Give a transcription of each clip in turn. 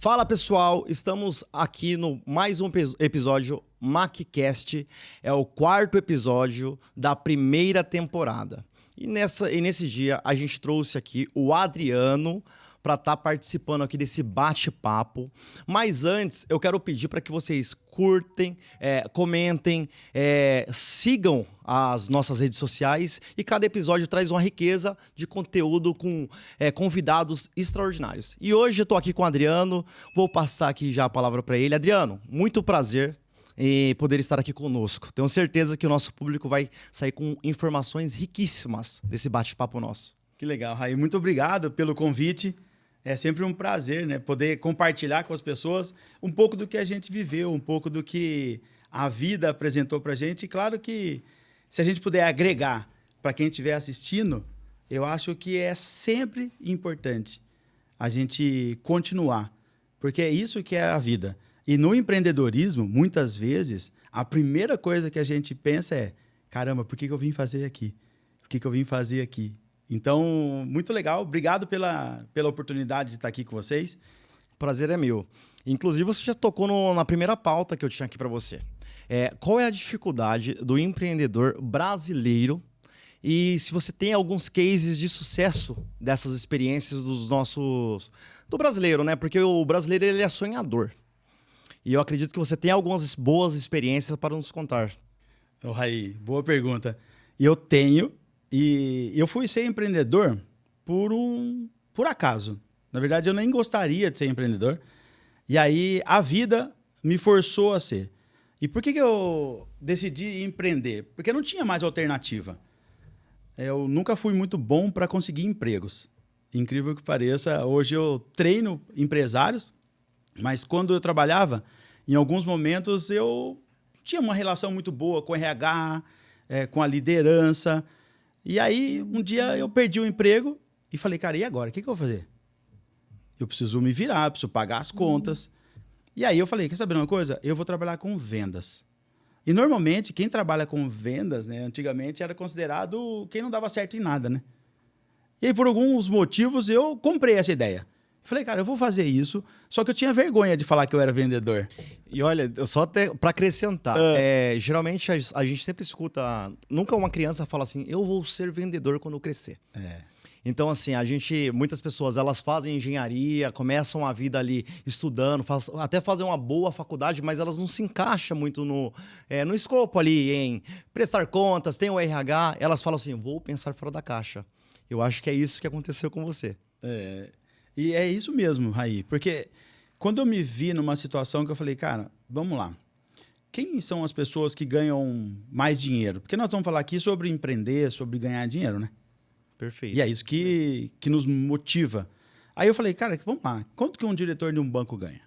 Fala pessoal, estamos aqui no mais um episódio MacCast, é o quarto episódio da primeira temporada. E nesse dia a gente trouxe aqui o Adriano para estar participando aqui desse bate-papo. Mas antes eu quero pedir para que vocês curtem, comentem, sigam as nossas redes sociais e cada episódio traz uma riqueza de conteúdo com convidados extraordinários. E hoje eu estou aqui com o Adriano, vou passar aqui já a palavra para ele. Adriano, muito prazer em poder estar aqui conosco. Tenho certeza que o nosso público vai sair com informações riquíssimas desse bate-papo nosso. Que legal, Raí. Muito obrigado pelo convite. É sempre um prazer, né, poder compartilhar com as pessoas um pouco do que a gente viveu, um pouco do que a vida apresentou para a gente. E claro que se a gente puder agregar para quem estiver assistindo, eu acho que é sempre importante a gente continuar, porque é isso que é a vida. E no empreendedorismo, muitas vezes, a primeira coisa que a gente pensa é: caramba, por que eu vim fazer aqui? Por que eu vim fazer aqui? Então, muito legal. Obrigado pela oportunidade de estar aqui com vocês. Prazer é meu. Inclusive, você já tocou na primeira pauta que eu tinha aqui para você. Qual é a dificuldade do empreendedor brasileiro? E se você tem alguns cases de sucesso dessas experiências do brasileiro, né? Porque o brasileiro ele é sonhador. E eu acredito que você tem algumas boas experiências para nos contar. Ô, Raí, boa pergunta. Eu tenho. E eu fui ser empreendedor por acaso. Na verdade, eu nem gostaria de ser empreendedor. E aí, a vida me forçou a ser. E por que eu decidi empreender? Porque não tinha mais alternativa. Eu nunca fui muito bom para conseguir empregos. Incrível que pareça, hoje eu treino empresários, mas quando eu trabalhava, em alguns momentos eu tinha uma relação muito boa com o RH, com a liderança. E aí, um dia eu perdi o emprego e falei, cara, e agora? O que eu vou fazer? Eu preciso me virar, preciso pagar as contas. E aí eu falei, quer saber uma coisa? Eu vou trabalhar com vendas. E normalmente, quem trabalha com vendas, né, antigamente era considerado quem não dava certo em nada, né? E aí, por alguns motivos, eu comprei essa ideia. Falei, cara, eu vou fazer isso, só que eu tinha vergonha de falar que eu era vendedor. E olha, só para acrescentar, geralmente a gente sempre escuta, nunca uma criança fala assim, eu vou ser vendedor quando eu crescer. Então, assim, muitas pessoas, elas fazem engenharia, começam a vida ali estudando, até fazem uma boa faculdade, mas elas não se encaixam muito no escopo ali em prestar contas, tem o RH, elas falam assim, vou pensar fora da caixa. Eu acho que é isso que aconteceu com você. E é isso mesmo, Raí, porque quando eu me vi numa situação que eu falei, cara, vamos lá, quem são as pessoas que ganham mais dinheiro? Porque nós vamos falar aqui sobre empreender, sobre ganhar dinheiro, né? Perfeito. E é isso que nos motiva. Aí eu falei, cara, vamos lá, quanto que um diretor de um banco ganha?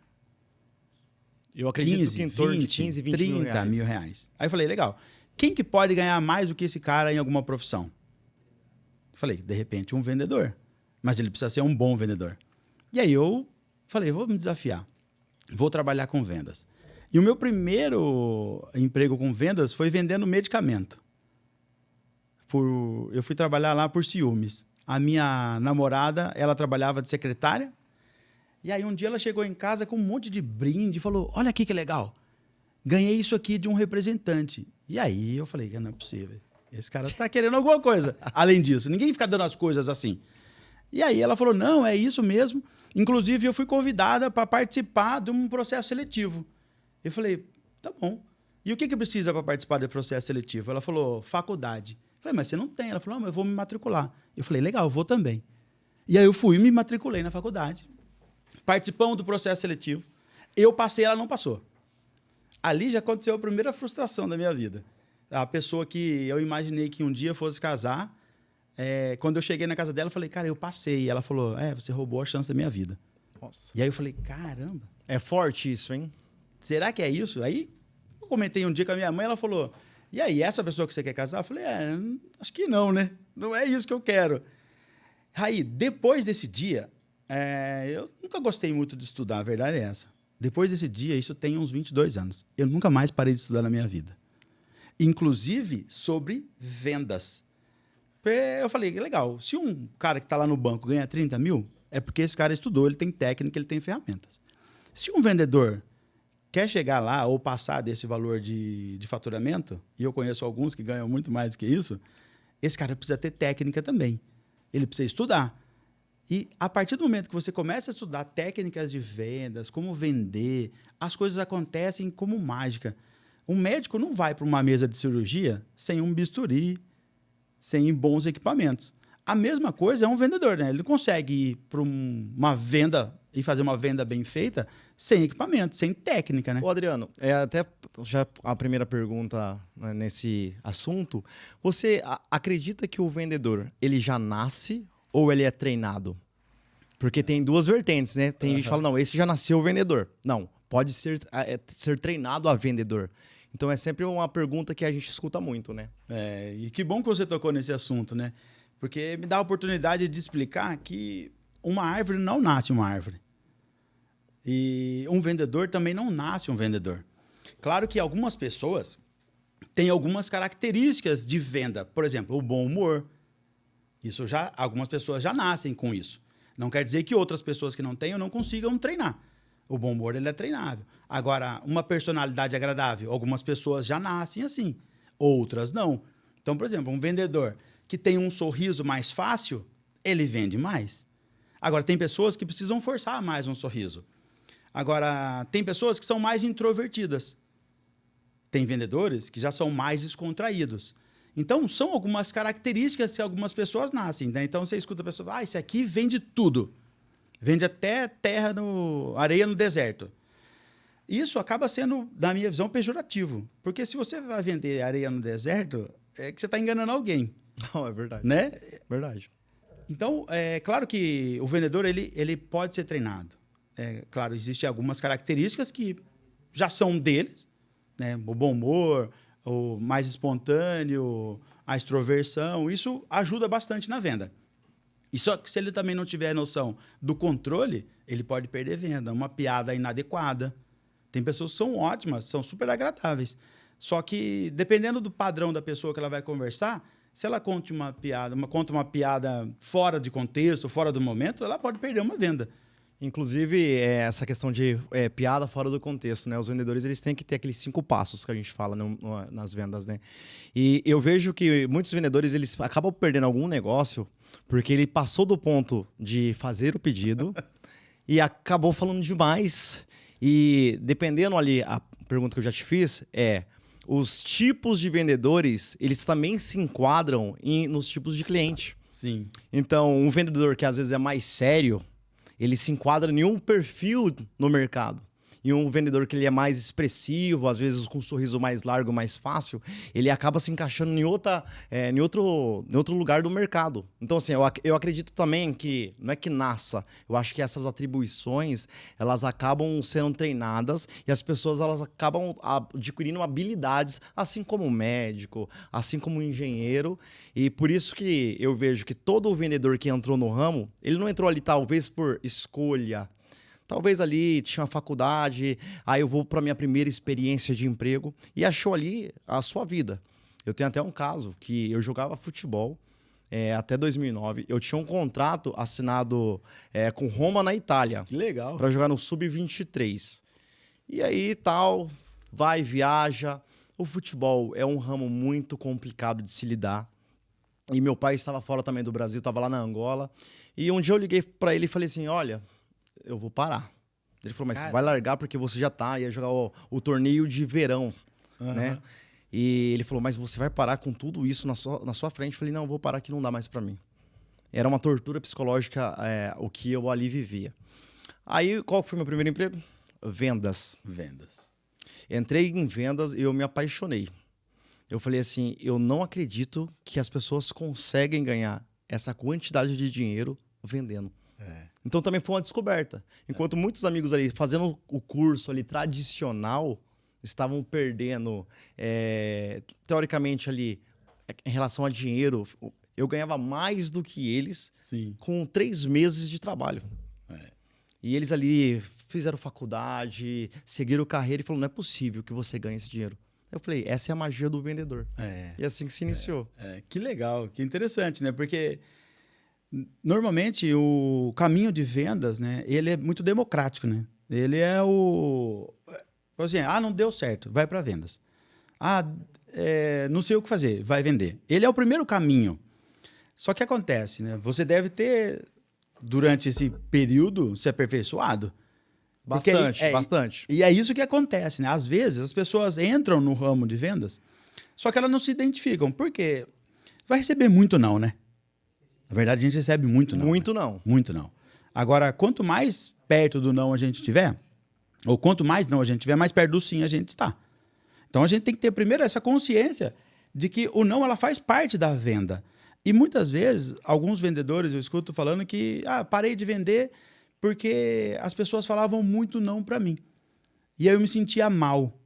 Eu acredito 15, que em torno 20, de 15, 20 30 mil reais. Aí eu falei, legal, quem que pode ganhar mais do que esse cara em alguma profissão? Eu falei, de repente, um vendedor. Mas ele precisa ser um bom vendedor. E aí eu falei, vou me desafiar. Vou trabalhar com vendas. E o meu primeiro emprego com vendas foi vendendo medicamento. Eu fui trabalhar lá por ciúmes. A minha namorada, ela trabalhava de secretária. E aí um dia ela chegou em casa com um monte de brinde e falou, olha aqui que legal. Ganhei isso aqui de um representante. E aí eu falei, não é possível. Esse cara está querendo alguma coisa. Além disso, ninguém fica dando as coisas assim. E aí ela falou, não, é isso mesmo. Inclusive, eu fui convidada para participar de um processo seletivo. Eu falei, tá bom. E o que precisa para participar do processo seletivo? Ela falou, faculdade. Eu falei, mas você não tem. Ela falou, não, mas eu vou me matricular. Eu falei, legal, eu vou também. E aí eu fui e me matriculei na faculdade. Participamos do processo seletivo. Eu passei, ela não passou. Ali já aconteceu a primeira frustração da minha vida. A pessoa que eu imaginei que um dia fosse casar, quando eu cheguei na casa dela, eu falei, cara, eu passei. E ela falou, você roubou a chance da minha vida. Nossa. E aí eu falei, caramba. É forte isso, hein? Será que é isso? Aí eu comentei um dia com a minha mãe, ela falou, e aí, essa pessoa que você quer casar? Eu falei, acho que não, né? Não é isso que eu quero. Aí, depois desse dia, eu nunca gostei muito de estudar, a verdade é essa. Depois desse dia, isso tem uns 22 anos. Eu nunca mais parei de estudar na minha vida. Inclusive sobre vendas. Eu falei, legal, se um cara que está lá no banco ganha 30 mil, é porque esse cara estudou, ele tem técnica, ele tem ferramentas. Se um vendedor quer chegar lá ou passar desse valor de faturamento, e eu conheço alguns que ganham muito mais que isso, esse cara precisa ter técnica também. Ele precisa estudar. E a partir do momento que você começa a estudar técnicas de vendas, como vender, as coisas acontecem como mágica. Um médico não vai para uma mesa de cirurgia sem um bisturi, sem bons equipamentos. A mesma coisa é um vendedor, né? Ele não consegue ir para uma venda e fazer uma venda bem feita sem equipamento, sem técnica, né? Ô, Adriano, até já a primeira pergunta, né, nesse assunto. Você acredita que o vendedor, ele já nasce ou ele é treinado? Porque tem duas vertentes, né? Tem gente que fala, não, esse já nasceu vendedor. Não, pode ser treinado a vendedor. Então é sempre uma pergunta que a gente escuta muito, né? E que bom que você tocou nesse assunto, né? Porque me dá a oportunidade de explicar que uma árvore não nasce uma árvore. E um vendedor também não nasce um vendedor. Claro que algumas pessoas têm algumas características de venda. Por exemplo, o bom humor. Algumas pessoas já nascem com isso. Não quer dizer que outras pessoas que não tenham não consigam treinar. O bom humor ele é treinável. Agora, uma personalidade agradável, algumas pessoas já nascem assim, outras não. Então, por exemplo, um vendedor que tem um sorriso mais fácil, ele vende mais. Agora, tem pessoas que precisam forçar mais um sorriso. Agora, tem pessoas que são mais introvertidas. Tem vendedores que já são mais descontraídos. Então, são algumas características que algumas pessoas nascem, né? Então, você escuta a pessoa, esse aqui vende tudo. Vende até areia no deserto. Isso acaba sendo, na minha visão, pejorativo. Porque se você vai vender areia no deserto, é que você está enganando alguém. Não, é verdade. Né? Verdade. Então, é claro que o vendedor ele pode ser treinado. Claro, existem algumas características que já são deles, né? O bom humor, o mais espontâneo, a extroversão, isso ajuda bastante na venda. E só que se ele também não tiver noção do controle, ele pode perder venda, uma piada inadequada. Tem pessoas que são ótimas, são super agradáveis. Só que, dependendo do padrão da pessoa que ela vai conversar, se ela conta uma piada fora de contexto, fora do momento, ela pode perder uma venda. Inclusive, essa questão de piada fora do contexto, né? Os vendedores, eles têm que ter aqueles 5 passos que a gente fala nas vendas, né? E eu vejo que muitos vendedores, eles acabam perdendo algum negócio porque ele passou do ponto de fazer o pedido e acabou falando demais. E dependendo ali, a pergunta que eu já te fiz os tipos de vendedores, eles também se enquadram nos tipos de cliente. Sim. Então, um vendedor que às vezes é mais sério, ele se enquadra em um perfil no mercado. E um vendedor que ele é mais expressivo, às vezes com um sorriso mais largo, mais fácil, ele acaba se encaixando em outro lugar do mercado. Então, assim, eu acredito também que, não é que nasça, eu acho que essas atribuições, elas acabam sendo treinadas e as pessoas elas acabam adquirindo habilidades, assim como o médico, assim como o engenheiro. E por isso que eu vejo que todo vendedor que entrou no ramo, ele não entrou ali talvez por escolha. Talvez ali tinha uma faculdade, aí eu vou para minha primeira experiência de emprego e achou ali a sua vida. Eu tenho até um caso que eu jogava futebol até 2009. Eu tinha um contrato assinado com Roma na Itália. Que legal. Para jogar no Sub-23. E aí tal, vai, viaja. O futebol é um ramo muito complicado de se lidar. E meu pai estava fora também do Brasil, estava lá na Angola. E um dia eu liguei para ele e falei assim, olha, eu vou parar. Ele falou, mas você vai largar porque você já ia jogar o torneio de verão, né? E ele falou, mas você vai parar com tudo isso na sua frente? Eu falei, não, eu vou parar que não dá mais para mim. Era uma tortura psicológica o que eu ali vivia. Aí, qual foi o meu primeiro emprego? Vendas. Entrei em vendas e eu me apaixonei. Eu falei assim, eu não acredito que as pessoas conseguem ganhar essa quantidade de dinheiro vendendo. Então também foi uma descoberta. Enquanto muitos amigos ali fazendo o curso ali tradicional estavam perdendo, teoricamente ali, em relação a dinheiro, eu ganhava mais do que eles. Sim. Com 3 meses de trabalho. E eles ali fizeram faculdade, seguiram carreira e falaram, não é possível que você ganhe esse dinheiro. Eu falei, essa é a magia do vendedor. E assim que se iniciou. Que legal, que interessante, né? Porque normalmente o caminho de vendas, né, ele é muito democrático, né? Ele é o... Assim, não deu certo, vai para vendas. Não sei o que fazer, vai vender. Ele é o primeiro caminho. Só que acontece, né? Você deve ter, durante esse período, se aperfeiçoado. Bastante, bastante. E é isso que acontece, né? Às vezes, as pessoas entram no ramo de vendas, só que elas não se identificam. Por quê? Vai receber muito não, né? Na verdade, a gente recebe muito não. Muito né? não. Muito não. Agora, quanto mais perto do não a gente tiver, ou quanto mais não a gente tiver, mais perto do sim a gente está. Então, a gente tem que ter primeiro essa consciência de que o não ela faz parte da venda. E muitas vezes, alguns vendedores eu escuto falando que parei de vender porque as pessoas falavam muito não para mim. E aí eu me sentia mal.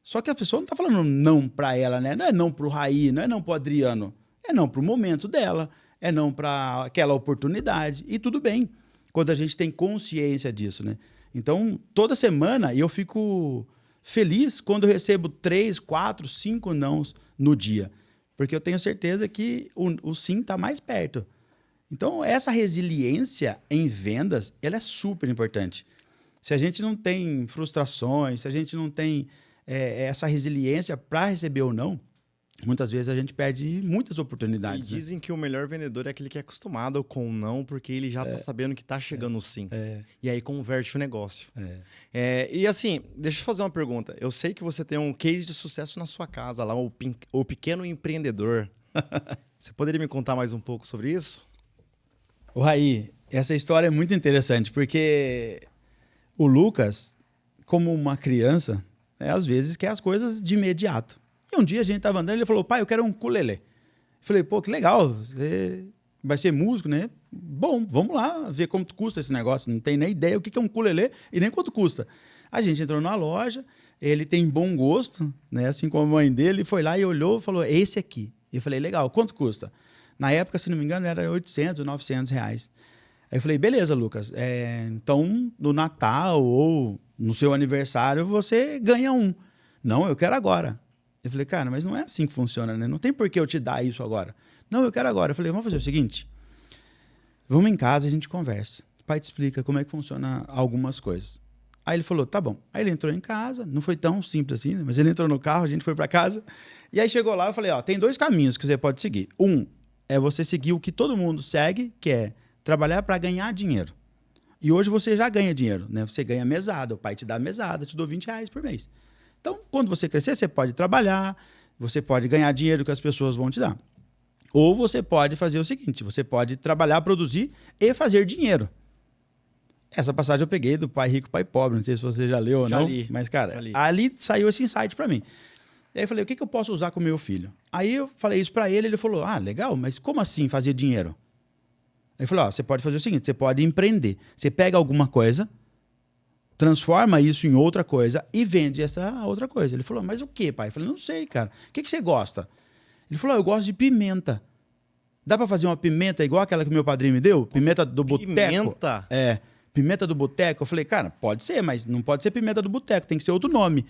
Só que a pessoa não está falando não para ela, né? Não é não para o Raí, não é não para o Adriano. É não para o momento dela, é não para aquela oportunidade. E tudo bem, quando a gente tem consciência disso, né? Então, toda semana eu fico feliz quando eu recebo 3, 4, 5 nãos no dia. Porque eu tenho certeza que o sim está mais perto. Então, essa resiliência em vendas, ela é super importante. Se a gente não tem frustrações, se a gente não tem essa resiliência para receber ou não, muitas vezes a gente perde muitas oportunidades. E dizem que o melhor vendedor é aquele que é acostumado com o não, porque ele já está sabendo que está chegando o sim. E aí converte o negócio. E assim, deixa eu fazer uma pergunta. Eu sei que você tem um case de sucesso na sua casa, lá, o Pequeno Empreendedor. Você poderia me contar mais um pouco sobre isso? O Raí, essa história é muito interessante, porque o Lucas, como uma criança, às vezes quer as coisas de imediato. E um dia a gente estava andando e ele falou, pai, eu quero um ukulele. Eu falei, pô, que legal, você vai ser músico, né? Bom, vamos lá ver quanto custa esse negócio. Não tem nem ideia o que é um ukulele e nem quanto custa. A gente entrou na loja, ele tem bom gosto, né? Assim como a mãe dele, foi lá e olhou e falou, é esse aqui. Eu falei, legal, quanto custa? Na época, se não me engano, era 800, 900 reais. Aí eu falei, beleza, Lucas, então no Natal ou no seu aniversário você ganha um. Não, eu quero agora. Eu falei, cara, mas não é assim que funciona, né? Não tem por que eu te dar isso agora. Não, eu quero agora. Eu falei, vamos fazer o seguinte, vamos em casa e a gente conversa. O pai te explica como é que funciona algumas coisas. Aí ele falou, tá bom. Aí ele entrou em casa, não foi tão simples assim, né? Mas ele entrou no carro, a gente foi para casa. E aí chegou lá, eu falei, tem 2 caminhos que você pode seguir. Um é você seguir o que todo mundo segue, que é trabalhar para ganhar dinheiro. E hoje você já ganha dinheiro, né? Você ganha mesada, o pai te dá mesada, te dou 20 reais por mês. Então, quando você crescer, você pode trabalhar, você pode ganhar dinheiro que as pessoas vão te dar. Ou você pode fazer o seguinte, você pode trabalhar, produzir e fazer dinheiro. Essa passagem eu peguei do Pai Rico, Pai Pobre, não sei se você já leu ou não, mas, cara, ali saiu esse insight para mim. E aí eu falei, o que eu posso usar com o meu filho? Aí eu falei isso para ele falou, legal, mas como assim fazer dinheiro? Aí eu falei, você pode fazer o seguinte, você pode empreender. Você pega alguma coisa, transforma isso em outra coisa e vende essa outra coisa. Ele falou, mas o que, pai? Eu falei, não sei, cara. O que você gosta? Ele falou, eu gosto de pimenta. Dá para fazer uma pimenta igual aquela que meu padrinho me deu? Pimenta do boteco. Pimenta? Pimenta do boteco. Eu falei, cara, pode ser, mas não pode ser pimenta do boteco, tem que ser outro nome.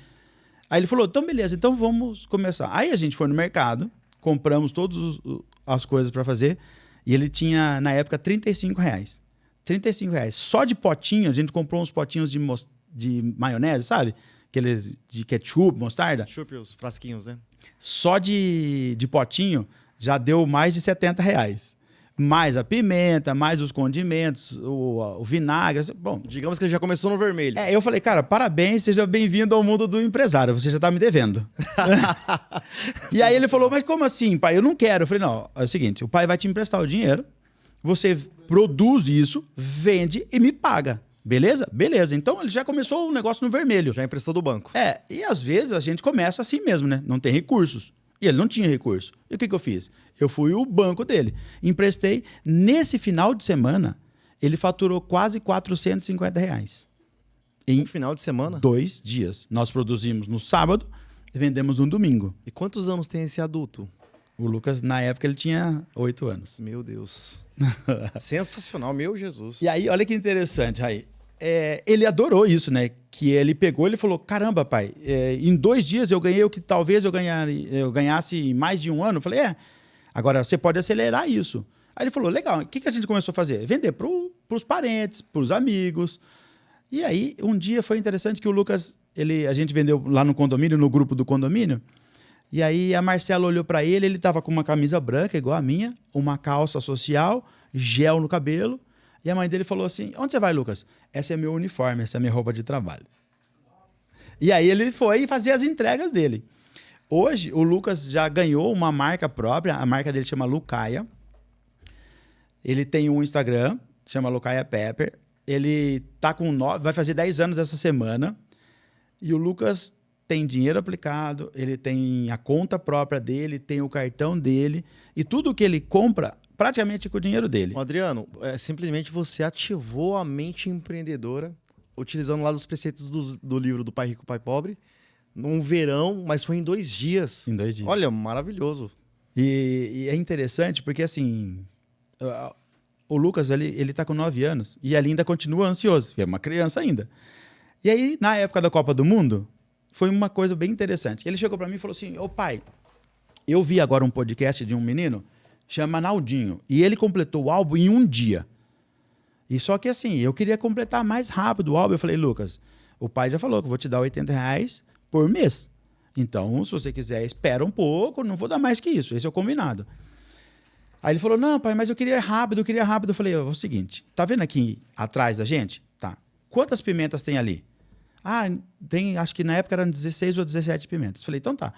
Aí ele falou, então beleza, então vamos começar. Aí a gente foi no mercado, compramos todas as coisas para fazer e ele tinha, na época, 35 reais. 35 reais. Só de potinho, a gente comprou uns potinhos de maionese, sabe? Aqueles de ketchup, mostarda. Ketchup, os frasquinhos, né? Só de potinho já deu mais de 70 reais. Mais a pimenta, mais os condimentos, o vinagre. Bom, digamos que ele já começou no vermelho. Eu falei, cara, parabéns, seja bem-vindo ao mundo do empresário, você já tá me devendo. E aí ele falou, mas como assim, pai? Eu não quero. Eu falei, não, é o seguinte, o pai vai te emprestar o dinheiro, você produz isso, vende e me paga. Beleza? Beleza. Então ele já começou o negócio no vermelho. Já emprestou do banco. E às vezes a gente começa assim mesmo, né? Não tem recursos. E ele não tinha recurso. E o que eu fiz? Eu fui o banco dele. Emprestei. Nesse final de semana, ele faturou quase 450 reais. Em final de semana? 2 dias. Nós produzimos no sábado e vendemos no domingo. E quantos anos tem esse adulto? O Lucas, na época, ele tinha 8 anos. Meu Deus. Sensacional, meu Jesus. E aí, olha que interessante, Raí. Ele adorou isso, né? Que ele pegou, ele falou, caramba, pai, em 2 dias eu ganhei o que talvez eu ganhasse em mais de 1 ano. Eu falei, agora você pode acelerar isso. Aí ele falou, legal, o que a gente começou a fazer? Vender para os parentes, para os amigos. E aí, um dia foi interessante que o Lucas, a gente vendeu lá no condomínio, no grupo do condomínio, e aí a Marcela olhou para ele estava com uma camisa branca, igual a minha, uma calça social, gel no cabelo, e a mãe dele falou assim, onde você vai, Lucas? Essa é meu uniforme, essa é minha roupa de trabalho. E aí ele foi fazer as entregas dele. Hoje, o Lucas já ganhou uma marca própria, a marca dele chama Lucaia. Ele tem um Instagram, chama Lucaia Pepper. Ele tá vai fazer 10 anos essa semana. E o Lucas tem dinheiro aplicado, ele tem a conta própria dele, tem o cartão dele. E tudo que ele compra, praticamente com o dinheiro dele. Adriano, simplesmente você ativou a mente empreendedora, utilizando lá dos preceitos do livro do Pai Rico, Pai Pobre, num verão, mas foi em 2 dias. Em 2 dias. Olha, maravilhoso. E é interessante porque, assim, o Lucas, ele tá com 9 anos e ele ainda continua ansioso, é uma criança ainda. E aí, na época da Copa do Mundo, foi uma coisa bem interessante. Ele chegou para mim e falou assim, ô pai, eu vi agora um podcast de um menino, chama Naldinho, e ele completou o álbum em 1 dia. E só que, assim, eu queria completar mais rápido o álbum. Eu falei, Lucas, o pai já falou que eu vou te dar R$80 por mês. Então, se você quiser, espera um pouco, não vou dar mais que isso. Esse é o combinado. Aí ele falou, não, pai, mas eu queria rápido, eu queria rápido. Eu falei, é o seguinte, tá vendo aqui atrás da gente? Tá. Quantas pimentas tem ali? Ah, tem, acho que na época eram 16 ou 17 pimentas. Eu falei, então tá,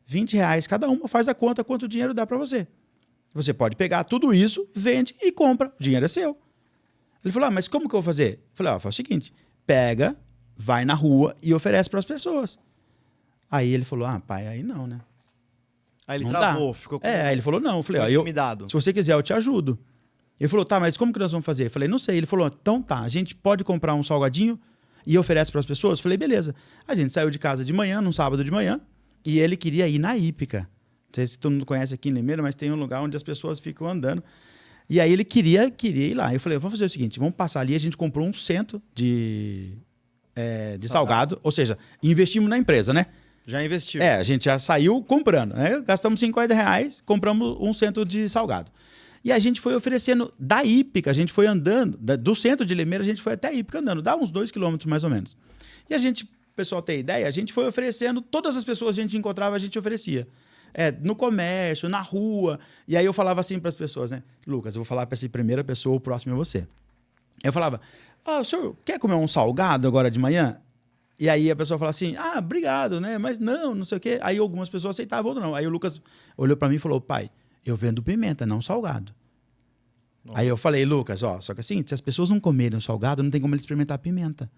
R$20 cada uma, faz a conta, quanto dinheiro dá para você. Você pode pegar tudo isso, vende e compra, o dinheiro é seu. Ele falou, mas como que eu vou fazer? Eu falei, faz o seguinte, pega, vai na rua e oferece para as pessoas. Aí ele falou, pai, aí não, né? Aí ele não travou, dá. ficou com Aí ele falou, não. Eu falei, intimidado. Se você quiser, eu te ajudo. Ele falou, tá, mas como que nós vamos fazer? Eu falei, não sei. Ele falou, então tá, a gente pode comprar um salgadinho e oferece para as pessoas? Eu falei, beleza. A gente saiu de casa de manhã, num sábado de manhã, e ele queria ir na Hípica. Não sei se todo mundo conhece aqui em Limeira, mas tem um lugar onde as pessoas ficam andando. E aí ele queria ir lá. Eu falei, vamos fazer o seguinte, vamos passar ali, a gente comprou 1 cento de salgado, ou seja, investimos na empresa, né? Já investiu. A gente já saiu comprando, né? Gastamos R$50, compramos 1 cento de salgado. E a gente foi oferecendo da Hípica, a gente foi andando, do centro de Limeira, a gente foi até a Hípica andando, dá uns 2 quilômetros mais ou menos. E a gente, o pessoal ter ideia, a gente foi oferecendo, todas as pessoas que a gente encontrava, a gente oferecia. No comércio, na rua. E aí eu falava assim para as pessoas, né? Lucas, eu vou falar para essa primeira pessoa, o próximo é você. Eu falava, o senhor quer comer um salgado agora de manhã? E aí a pessoa fala assim, obrigado, né? Mas não sei o quê. Aí algumas pessoas aceitavam, outras não. Aí o Lucas olhou para mim e falou, pai, eu vendo pimenta, não salgado. Nossa. Aí eu falei, Lucas, só que assim, se as pessoas não comerem o salgado, não tem como eles experimentar a pimenta.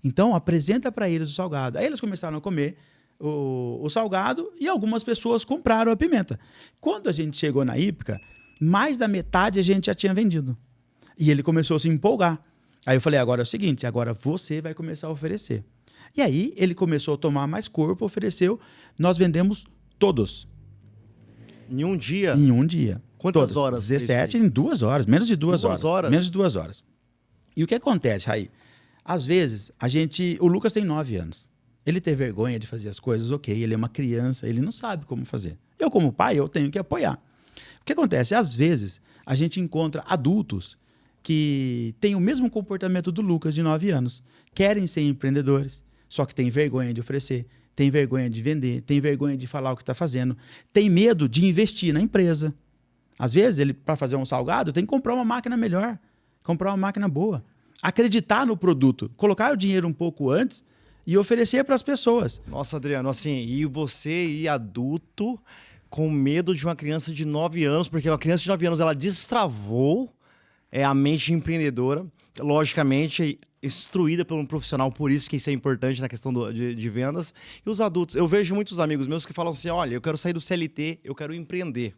Então, apresenta para eles o salgado. Aí eles começaram a comer o salgado e algumas pessoas compraram a pimenta. Quando a gente chegou na Hípica, mais da metade a gente já tinha vendido. E ele começou a se empolgar. Aí eu falei, agora é o seguinte, agora você vai começar a oferecer. E aí ele começou a tomar mais corpo, ofereceu, nós vendemos todos. Em 1 dia? Em 1 dia. Quantas todos. horas? 17 em 2 horas, menos de 2 horas. 2 horas? Menos de 2 horas. E o que acontece, Raí? Às vezes, o Lucas tem 9 anos. Ele tem vergonha de fazer as coisas, ok, ele é uma criança, ele não sabe como fazer. Eu, como pai, eu tenho que apoiar. O que acontece? Às vezes, a gente encontra adultos que têm o mesmo comportamento do Lucas, de 9 anos. Querem ser empreendedores, só que têm vergonha de oferecer, têm vergonha de vender, têm vergonha de falar o que está fazendo, têm medo de investir na empresa. Às vezes, ele, para fazer um salgado, tem que comprar uma máquina melhor, comprar uma máquina boa. Acreditar no produto, colocar o dinheiro um pouco antes e oferecer para as pessoas. Nossa, Adriano, assim, e você ir adulto com medo de uma criança de 9 anos, porque uma criança de 9 anos, ela destravou a mente empreendedora, logicamente instruída por um profissional, por isso que isso é importante na questão de vendas. E os adultos, eu vejo muitos amigos meus que falam assim, olha, eu quero sair do CLT, eu quero empreender.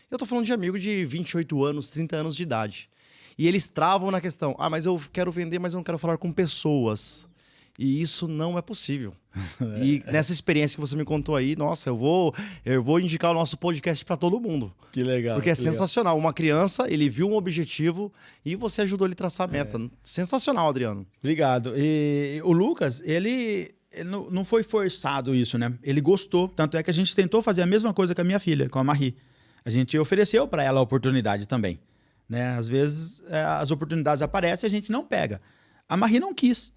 Eu tô falando de amigo de 28 anos, 30 anos de idade. E eles travam na questão, mas eu quero vender, mas eu não quero falar com pessoas. E isso não é possível. E nessa experiência que você me contou aí, nossa, eu vou indicar o nosso podcast para todo mundo. Que legal. Porque é sensacional. Uma criança, ele viu um objetivo e você ajudou ele a traçar a meta. Sensacional, Adriano. Obrigado. E o Lucas, ele não foi forçado isso, né? Ele gostou. Tanto é que a gente tentou fazer a mesma coisa com a minha filha, com a Marie. A gente ofereceu para ela a oportunidade também. Né? Às vezes, as oportunidades aparecem e a gente não pega. A Marie não quis.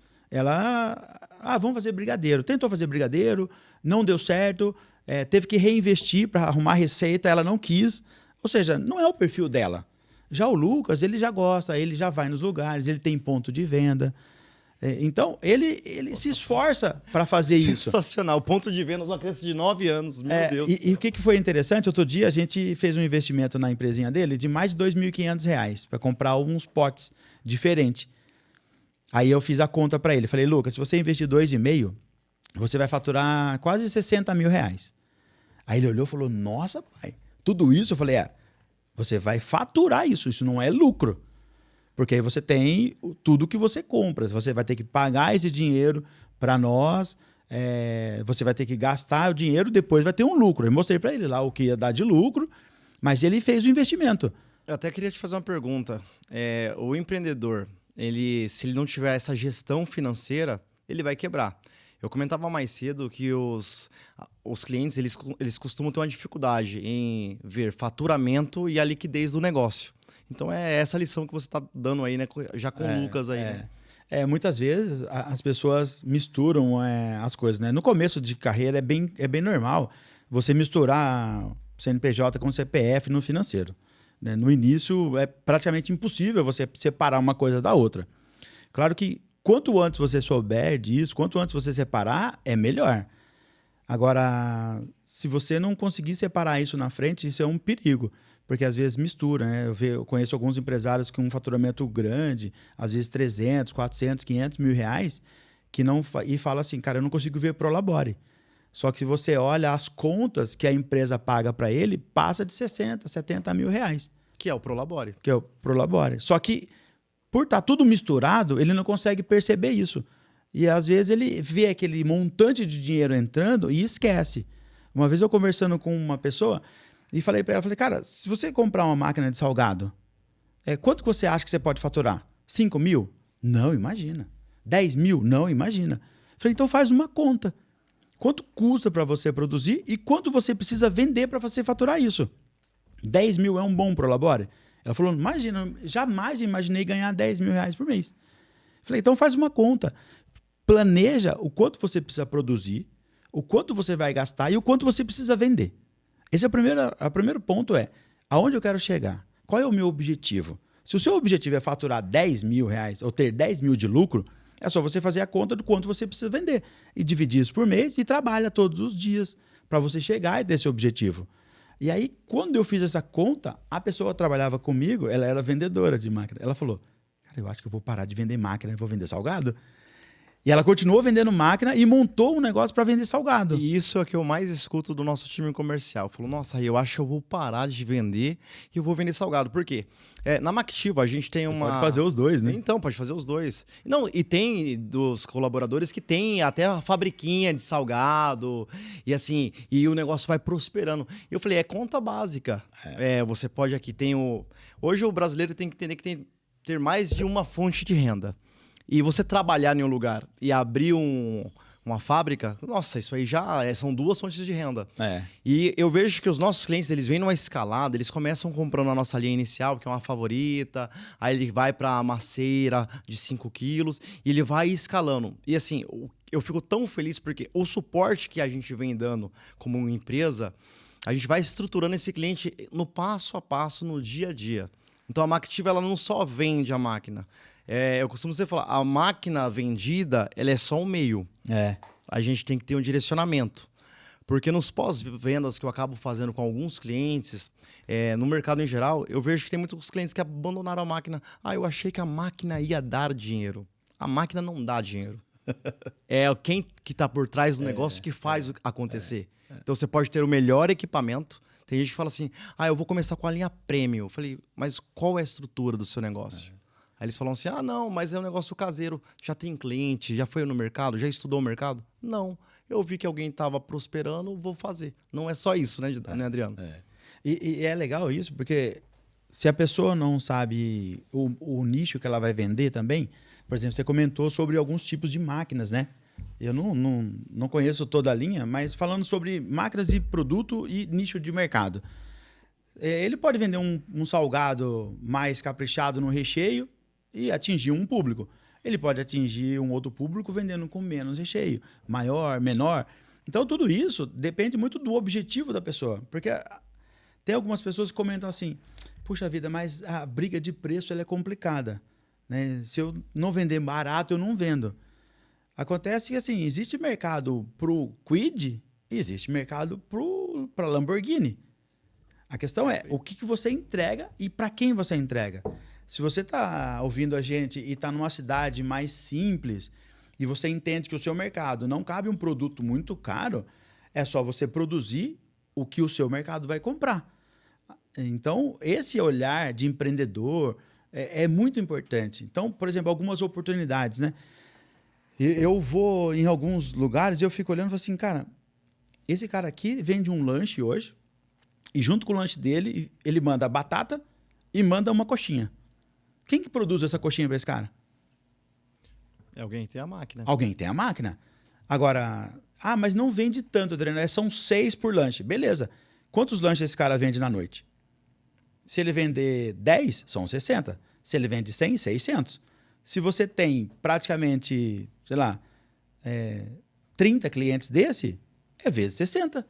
Vamos fazer brigadeiro. Tentou fazer brigadeiro, não deu certo, teve que reinvestir para arrumar receita, ela não quis. Ou seja, não é o perfil dela. Já o Lucas, ele já gosta, ele já vai nos lugares, ele tem ponto de venda. Então, ele se esforça para fazer isso. Sensacional. Ponto de venda, uma criança de 9 anos, meu Deus. E o que foi interessante, outro dia a gente fez um investimento na empresinha dele de mais de R$ 2.500 para comprar uns potes diferentes. Aí eu fiz a conta para ele. Falei, Lucas, se você investir 2,5, você vai faturar quase R$ 60 mil. Aí ele olhou e falou, nossa, pai, tudo isso? Eu falei, você vai faturar isso não é lucro. Porque aí você tem tudo que você compra. Você vai ter que pagar esse dinheiro para nós, você vai ter que gastar o dinheiro, depois vai ter um lucro. Eu mostrei para ele lá o que ia dar de lucro, mas ele fez o investimento. Eu até queria te fazer uma pergunta. O empreendedor, se ele não tiver essa gestão financeira, ele vai quebrar. Eu comentava mais cedo que os clientes eles costumam ter uma dificuldade em ver faturamento e a liquidez do negócio. Então é essa lição que você está dando aí, né? Já com o Lucas aí, né? Muitas vezes as pessoas misturam as coisas, né? No começo de carreira é bem normal você misturar CNPJ com CPF no financeiro, né? No início é praticamente impossível você separar uma coisa da outra. Claro que quanto antes você souber disso, quanto antes você separar, é melhor. Agora, se você não conseguir separar isso na frente, isso é um perigo. Porque às vezes mistura, né? Eu conheço alguns empresários com um faturamento grande, às vezes 300, 400, 500 mil reais, e fala assim, cara, eu não consigo ver Prolabore. Só que se você olha as contas que a empresa paga para ele, passa de 60, 70 mil reais. Que é o Prolabore. Que é o Prolabore. Só que, por estar tudo misturado, ele não consegue perceber isso. E às vezes ele vê aquele montante de dinheiro entrando e esquece. Uma vez eu conversando com uma pessoa... E falei para ela, cara, se você comprar uma máquina de salgado, quanto que você acha que você pode faturar? 5 mil? Não, imagina. 10 mil? Não, imagina. Falei, então faz uma conta. Quanto custa para você produzir e quanto você precisa vender para você faturar isso? 10 mil é um bom Prolabore? Ela falou, imagina, jamais imaginei ganhar 10 mil reais por mês. Falei, então faz uma conta. Planeja o quanto você precisa produzir, o quanto você vai gastar e o quanto você precisa vender. Esse é o primeiro ponto, aonde eu quero chegar? Qual é o meu objetivo? Se o seu objetivo é faturar 10 mil reais ou ter 10 mil de lucro, é só você fazer a conta do quanto você precisa vender e dividir isso por mês e trabalha todos os dias para você chegar desse objetivo. E aí, quando eu fiz essa conta, a pessoa que trabalhava comigo, ela era vendedora de máquina. Ela falou, cara, eu acho que eu vou parar de vender máquina, eu vou vender salgado. E ela continuou vendendo máquina e montou um negócio para vender salgado. E isso é o que eu mais escuto do nosso time comercial. Falou, nossa, eu acho que eu vou parar de vender e eu vou vender salgado. Por quê? Na Mactiva a gente tem uma... Pode fazer os dois, né? Então, pode fazer os dois. Não, e tem dos colaboradores que tem até a fabriquinha de salgado e assim, e o negócio vai prosperando. E eu falei, conta básica. Você pode aqui, Hoje o brasileiro tem que entender que ter mais de uma fonte de renda. E você trabalhar em um lugar e abrir uma fábrica, nossa, isso aí já são 2 fontes de renda. E eu vejo que os nossos clientes, eles vêm numa escalada, eles começam comprando a nossa linha inicial, que é uma favorita, aí ele vai para a maceira de 5 quilos, e ele vai escalando. E assim, eu fico tão feliz porque o suporte que a gente vem dando como uma empresa, a gente vai estruturando esse cliente no passo a passo, no dia a dia. Então a Mactiva, ela não só vende a máquina. Eu costumo sempre falar, a máquina vendida, ela é só um meio. A gente tem que ter um direcionamento. Porque nos pós-vendas que eu acabo fazendo com alguns clientes, no mercado em geral, eu vejo que tem muitos clientes que abandonaram a máquina. Eu achei que a máquina ia dar dinheiro. A máquina não dá dinheiro. É quem que está por trás do negócio que faz acontecer. Então você pode ter o melhor equipamento. Tem gente que fala assim, eu vou começar com a linha Premium. Eu falei, mas qual é a estrutura do seu negócio? Aí eles falam assim, não, mas é um negócio caseiro, já tem cliente, já foi no mercado, já estudou o mercado? Não, eu vi que alguém estava prosperando, vou fazer. Não é só isso, né, Adriano? E é legal isso, porque se a pessoa não sabe o nicho que ela vai vender também, por exemplo, você comentou sobre alguns tipos de máquinas, né? Eu não conheço toda a linha, mas falando sobre máquinas de produto e nicho de mercado. Ele pode vender um salgado mais caprichado no recheio e atingir um público. ele pode atingir um outro público vendendo com menos recheio, maior, menor. Então, tudo isso depende muito do objetivo da pessoa. Porque tem algumas pessoas que comentam assim, puxa vida, mas a briga de preço ela é complicada, né? Se eu não vender barato, eu não vendo. Acontece que assim, existe mercado para o Kwid e existe mercado para Lamborghini. A questão é o que você entrega e para quem você entrega. Se você está ouvindo a gente e está numa cidade mais simples e você entende que o seu mercado não cabe um produto muito caro, é só você produzir o que o seu mercado vai comprar. Então, esse olhar de empreendedor é muito importante. Então, por exemplo, algumas oportunidades, né? Eu vou em alguns lugares e eu fico olhando e falo assim, cara, esse cara aqui vende um lanche hoje e junto com o lanche dele, ele manda a batata e manda uma coxinha. Quem que produz essa coxinha para esse cara? É alguém que tem a máquina. Alguém tem a máquina. Agora, mas não vende tanto, Adriano. São 6 por lanche. Beleza. Quantos lanches esse cara vende na noite? Se ele vender 10, são 60. Se ele vende 100, 600. Se você tem praticamente, sei lá, 30 clientes desse, é vezes 60.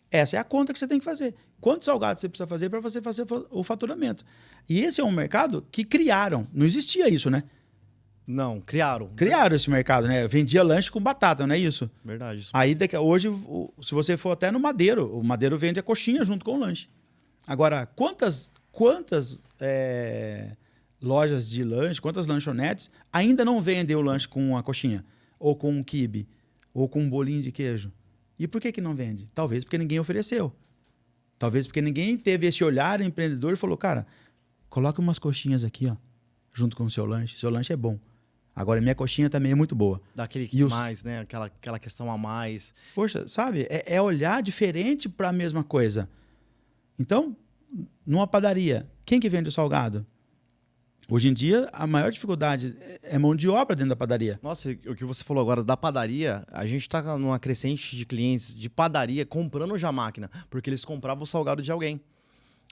Essa é a conta que você tem que fazer. Quantos salgados você precisa fazer para você fazer o faturamento? E esse é um mercado que criaram. Não existia isso, né? Não, criaram. Criaram esse mercado, né? Vendia lanche com batata, não é isso? Verdade. Isso. Aí, hoje, se você for até no Madeiro, o Madeiro vende a coxinha junto com o lanche. Agora, quantas lojas de lanche, quantas lanchonetes ainda não vendem o lanche com a coxinha? Ou com um quibe? Ou com um bolinho de queijo? E por que não vende? Talvez porque ninguém ofereceu. Talvez porque ninguém teve esse olhar empreendedor e falou, cara, coloca umas coxinhas aqui, ó, junto com o seu lanche. Seu lanche é bom. Agora, minha coxinha também é muito boa. Daquele mais, né? Aquela questão a mais. Poxa, sabe? É olhar diferente para a mesma coisa. Então, numa padaria, quem que vende o salgado? Hoje em dia, a maior dificuldade é mão de obra dentro da padaria. Nossa, o que você falou agora da padaria, a gente está numa crescente de clientes de padaria comprando já máquina, porque eles compravam o salgado de alguém.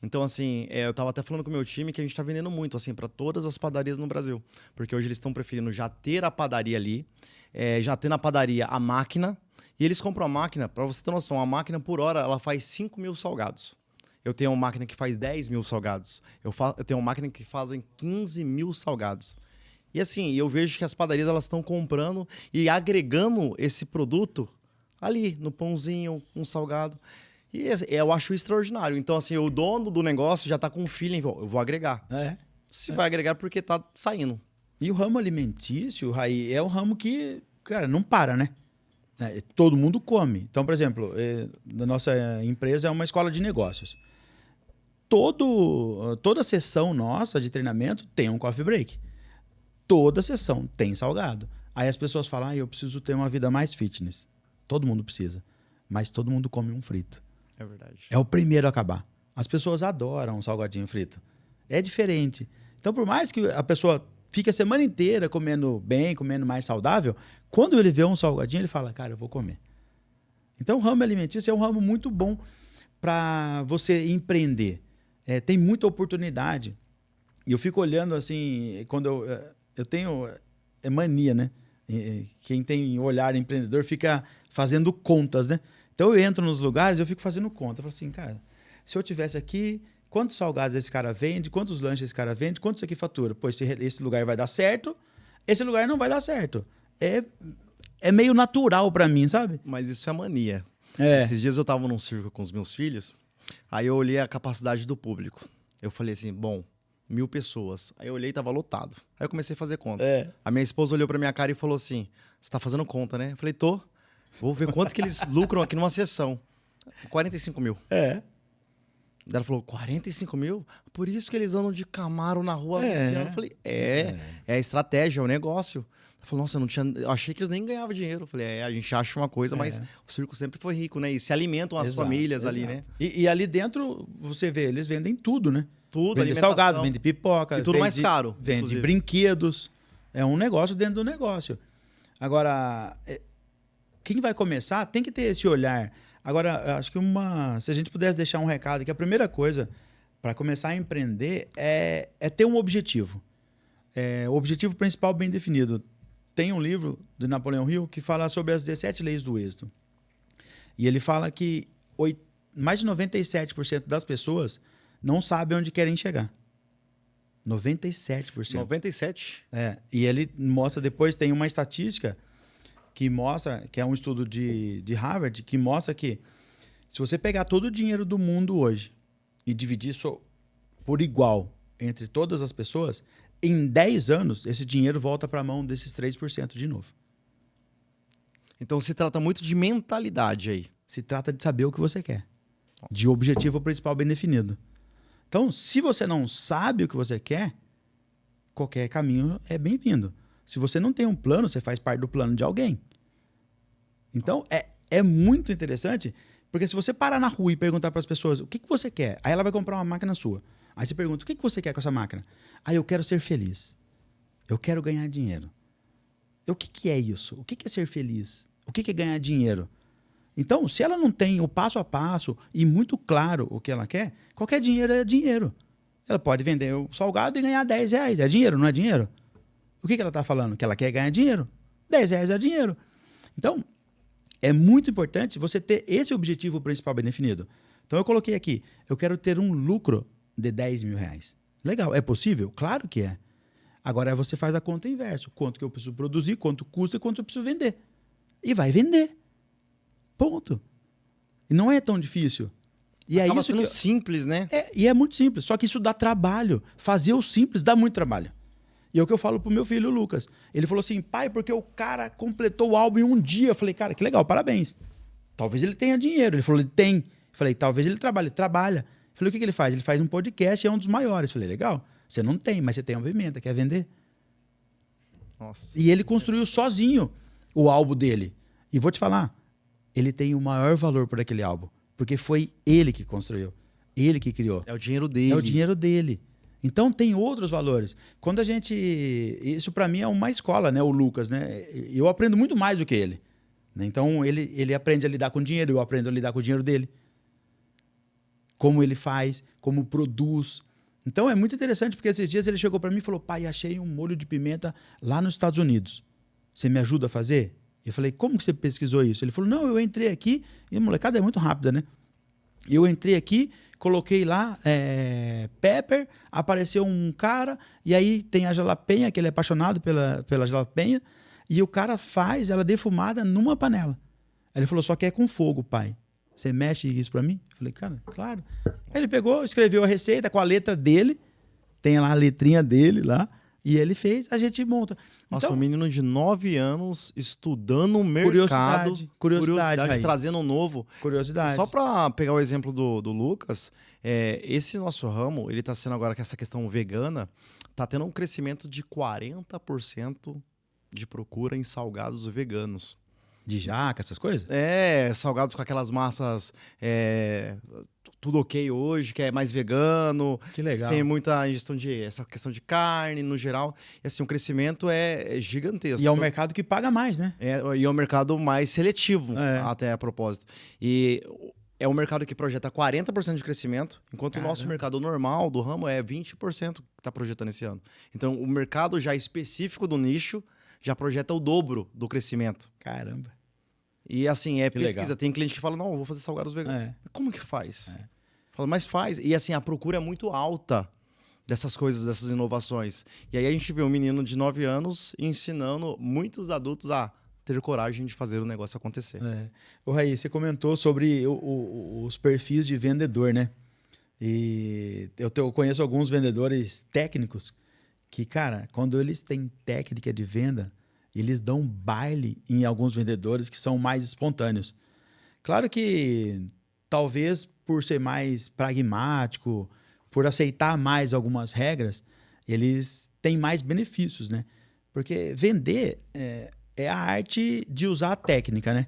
Então, assim, eu estava até falando com o meu time que a gente está vendendo muito, assim, para todas as padarias no Brasil. Porque hoje eles estão preferindo já ter a padaria ali, já ter na padaria a máquina, e eles compram a máquina, para você ter noção, a máquina por hora, ela faz 5 mil salgados. Eu tenho uma máquina que faz 10 mil salgados. Eu tenho uma máquina que fazem 15 mil salgados. E assim, eu vejo que as padarias elas estão comprando e agregando esse produto ali, no pãozinho, um salgado. E eu acho extraordinário. Então, assim, o dono do negócio já está com um feeling, eu vou agregar. Se vai agregar porque está saindo. E o ramo alimentício, Raí, é um ramo que, cara, não para, né? Todo mundo come. Então, por exemplo, a nossa empresa é uma escola de negócios. Toda sessão nossa de treinamento tem um coffee break. Toda sessão tem salgado. Aí as pessoas falam, eu preciso ter uma vida mais fitness. Todo mundo precisa. Mas todo mundo come um frito. É verdade. É o primeiro a acabar. As pessoas adoram um salgadinho frito. É diferente. Então, por mais que a pessoa fique a semana inteira comendo bem, comendo mais saudável, quando ele vê um salgadinho, ele fala, cara, eu vou comer. Então, o ramo alimentício é um ramo muito bom para você empreender. Tem muita oportunidade. E eu fico olhando assim, quando eu tenho mania, né? Quem tem olhar empreendedor fica fazendo contas, né? Então eu entro nos lugares e eu fico fazendo conta. Eu falo assim, cara, se eu tivesse aqui, quantos salgados esse cara vende, quantos lanches esse cara vende, quanto isso aqui fatura? Pô, esse lugar vai dar certo, esse lugar não vai dar certo. É meio natural para mim, sabe? Mas isso é mania. Esses dias eu tava num circo com os meus filhos, aí eu olhei a capacidade do público. Eu falei assim, bom, 1.000 pessoas. Aí eu olhei e tava lotado. Aí eu comecei a fazer conta. A minha esposa olhou pra minha cara e falou assim, você tá fazendo conta, né? Eu falei, tô. Vou ver quanto que eles lucram aqui numa sessão. 45 mil. Ela falou, 45 mil? Por isso que eles andam de Camaro na rua anunciando. Eu falei, é a estratégia, é o negócio. Ela falou, nossa, eu achei que eles nem ganhavam dinheiro. Eu falei, a gente acha uma coisa, mas o circo sempre foi rico, né? E se alimentam as famílias ali, né? E ali dentro, você vê, eles vendem tudo, né? Tudo, vende salgado, vende pipoca. E tudo mais caro. Vende inclusive. Brinquedos. É um negócio dentro do negócio. Agora, quem vai começar tem que ter esse olhar. Agora, acho que se a gente pudesse deixar um recado, que a primeira coisa para começar a empreender é ter um objetivo. O objetivo principal bem definido. tem um livro de Napoleão Hill que fala sobre as 17 leis do êxito. E ele fala que mais de 97% das pessoas não sabem onde querem chegar. 97%. 97? E ele mostra depois, tem uma estatística que mostra, que é um estudo de Harvard, que mostra que se você pegar todo o dinheiro do mundo hoje e dividir isso por igual entre todas as pessoas, em 10 anos, esse dinheiro volta para a mão desses 3% de novo. Então se trata muito de mentalidade aí. Se trata de saber o que você quer. De objetivo principal bem definido. Então, se você não sabe o que você quer, qualquer caminho é bem-vindo. Se você não tem um plano, você faz parte do plano de alguém. Então, é muito interessante, porque se você parar na rua e perguntar para as pessoas o que você quer, aí ela vai comprar uma máquina sua. Aí você pergunta, o que você quer com essa máquina? Ah, eu quero ser feliz. Eu quero ganhar dinheiro. O que é isso? O que é ser feliz? O que é ganhar dinheiro? Então, se ela não tem o passo a passo e muito claro o que ela quer, qualquer dinheiro é dinheiro. Ela pode vender o salgado e ganhar 10 reais. É dinheiro, não é dinheiro? O que ela está falando? Que ela quer ganhar dinheiro. 10 reais é dinheiro. Então, é muito importante você ter esse objetivo principal bem definido. Então, eu coloquei aqui, eu quero ter um lucro de 10 mil reais. Legal, é possível? Claro que é. Agora, você faz a conta inversa. Quanto que eu preciso produzir, quanto custa e quanto eu preciso vender. E vai vender. Ponto. E não é tão difícil. E Acaba é isso sendo que simples, né? E é muito simples. Só que isso dá trabalho. Fazer o simples dá muito trabalho. E é o que eu falo pro meu filho, o Lucas. Ele falou assim, pai, porque o cara completou o álbum em um dia. Eu falei, cara, que legal, parabéns. Talvez ele tenha dinheiro. Ele falou, ele tem. Eu falei, talvez ele trabalhe. Ele trabalha. Eu falei, o que ele faz? Ele faz um podcast e é um dos maiores. Eu falei, legal. Você não tem, mas você tem uma pimenta, quer vender? Nossa. E ele construiu sozinho o álbum dele. E vou te falar, ele tem o maior valor por aquele álbum. Porque foi ele que construiu. Ele que criou. É o dinheiro dele. É o dinheiro dele. Então tem outros valores. Quando a gente... Isso para mim é uma escola, né? O Lucas, né? Eu aprendo muito mais do que ele. Então ele aprende a lidar com dinheiro, eu aprendo a lidar com o dinheiro dele. Como ele faz, como produz. Então é muito interessante, porque esses dias ele chegou para mim e falou, pai, achei um molho de pimenta lá nos Estados Unidos. Você me ajuda a fazer? Eu falei, como que você pesquisou isso? Ele falou, não, eu entrei aqui, e a molecada é muito rápida, né? Eu entrei aqui, coloquei lá pepper, apareceu um cara, e aí tem a jalapeña, que ele é apaixonado pela jalapeña, e o cara faz ela defumada numa panela. Aí ele falou, só que é com fogo, pai. Você mexe isso pra mim? Eu falei, cara, claro. Aí ele pegou, escreveu a receita com a letra dele, tem lá a letrinha dele lá, e ele fez, a gente monta. Nossa, Então, um menino de 9 anos estudando o mercado. Curiosidade, trazendo um novo. curiosidade. Só para pegar o exemplo do Lucas, esse nosso ramo, ele está sendo agora com essa questão vegana, está tendo um crescimento de 40% de procura em salgados veganos. De jaca, essas coisas? Salgados com aquelas massas, tudo ok hoje, que é mais vegano. Que legal. Sem muita ingestão essa questão de carne, no geral. E assim, o crescimento é gigantesco. E é um mercado que paga mais, né? E é um mercado mais seletivo, até a propósito. E é um mercado que projeta 40% de crescimento, enquanto o nosso mercado normal do ramo é 20% que está projetando esse ano. Então, o mercado já específico do nicho já projeta o dobro do crescimento. Caramba. E assim, Que pesquisa. legal. Tem cliente que fala, não, eu vou fazer salgados veganos. Como que faz? Fala, mas faz. E assim, a procura é muito alta dessas coisas, dessas inovações. E aí a gente vê um menino de 9 anos ensinando muitos adultos a ter coragem de fazer o negócio acontecer. Ô, Raí, você comentou sobre os perfis de vendedor, né? E eu conheço alguns vendedores técnicos que, cara, quando eles têm técnica de venda, eles dão baile em alguns vendedores que são mais espontâneos. Claro que talvez por ser mais pragmático, por aceitar mais algumas regras, eles têm mais benefícios, né? Porque vender é a arte de usar a técnica, né?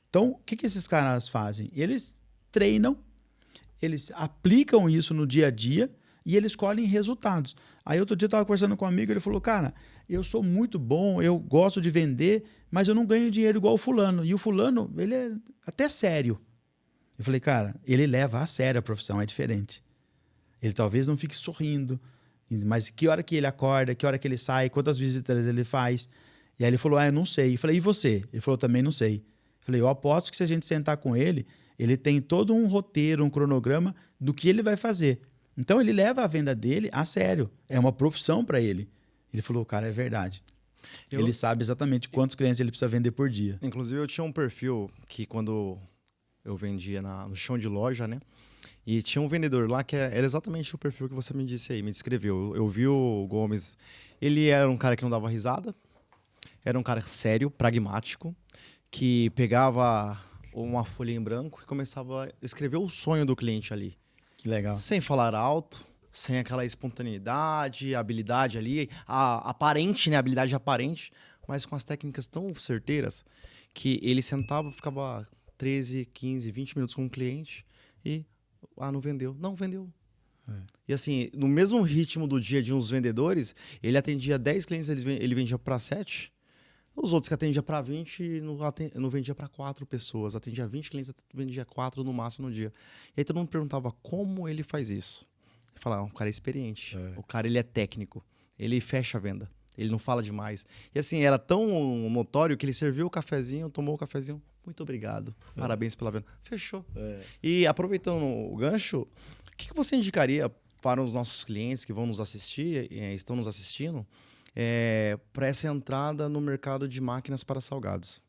Então, o que esses caras fazem? Eles treinam, eles aplicam isso no dia a dia e eles colhem resultados. Aí outro dia eu estava conversando com um amigo, ele falou, cara, eu sou muito bom, eu gosto de vender, mas eu não ganho dinheiro igual o fulano. E o fulano, ele é até sério. Eu falei, cara, ele leva a sério a profissão, é diferente. Ele talvez não fique sorrindo, mas que hora que ele acorda, que hora que ele sai, quantas visitas ele faz. E aí ele falou, eu não sei. Eu falei, e você? Ele falou, também não sei. Eu falei, eu aposto que se a gente sentar com ele, ele tem todo um roteiro, um cronograma do que ele vai fazer. Então ele leva a venda dele a sério. É uma profissão para ele. Ele falou, cara, é verdade. Ele sabe exatamente quantos clientes ele precisa vender por dia. Inclusive, eu tinha um perfil que quando eu vendia no chão de loja, né? E tinha um vendedor lá que era exatamente o perfil que você me disse aí, me descreveu. Eu vi o Gomes, ele era um cara que não dava risada, era um cara sério, pragmático, que pegava uma folha em branco e começava a escrever o sonho do cliente ali. Que legal. Sem falar alto, sem aquela espontaneidade, habilidade ali, a aparente, né? Habilidade aparente, mas com as técnicas tão certeiras que ele sentava, ficava 13, 15, 20 minutos com o cliente e não vendeu. Não vendeu. E assim, no mesmo ritmo do dia de uns vendedores, ele atendia 10 clientes, ele vendia para 7. Os outros que atendia para 20, não vendia para 4 pessoas. Atendia 20 clientes, vendia 4 no máximo no dia. E aí todo mundo perguntava como ele faz isso. Ele falava, o cara é experiente. O cara, ele é técnico. Ele fecha a venda. Ele não fala demais. E assim, era tão notório que ele serviu o cafezinho, tomou o cafezinho. Muito obrigado. Parabéns pela venda. Fechou. E aproveitando o gancho, o que você indicaria para os nossos clientes que vão nos assistir, estão nos assistindo, para essa entrada no mercado de máquinas para salgados?